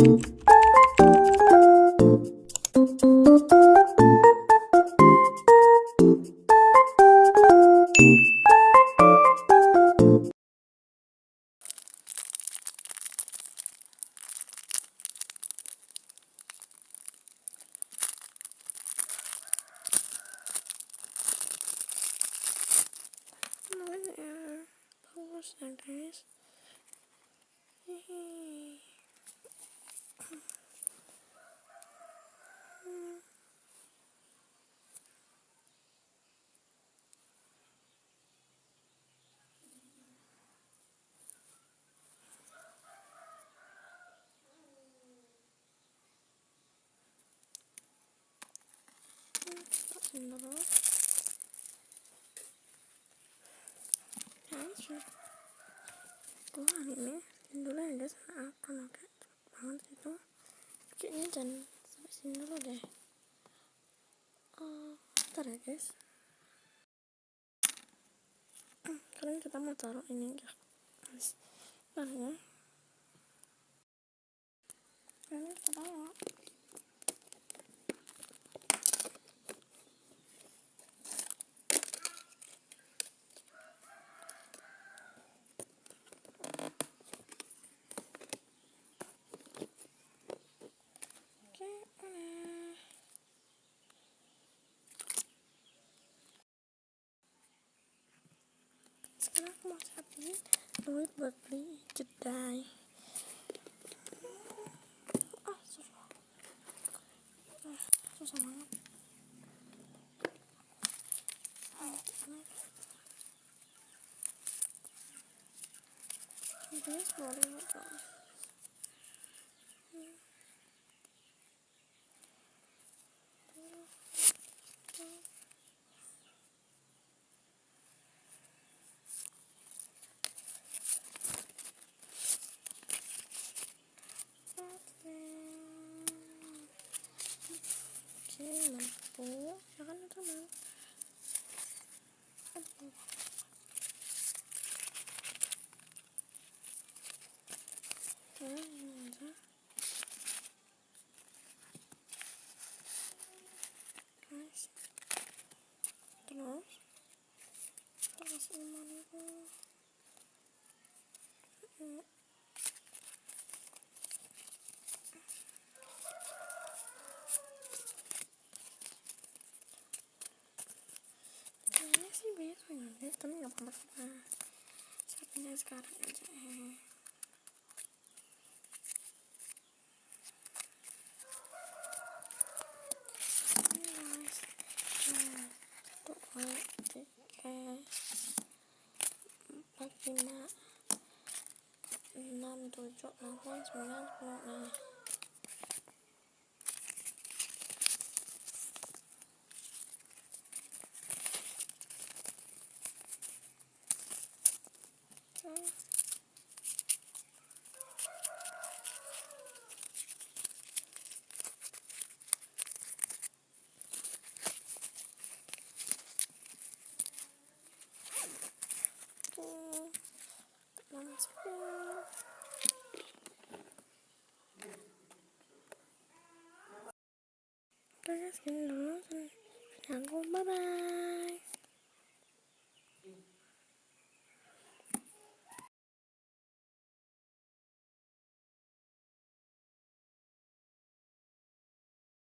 Bagus ya guys. Terus keluar ini dulu ya guys, akan oke cepet banget itu kayaknya, dan sampai sini dulu deh. Ntar ya guys, sekarang kita mau taruh ini ya guys. Ntar ya, ini kita taruh. Sekarang aku mau siapin duit buat beli jedai. Susah banget. Ini 10.000 guys. Oke, lampu ya kan itu mah. Ini aja. Guys. Terus 5.000. Kayaknya sih bisa ya guys, tapi nggak apa-apa. Siapinnya sekarang aja. Empat, 5, 6, 7, 8, 9, 10. Nah, oke guys, gini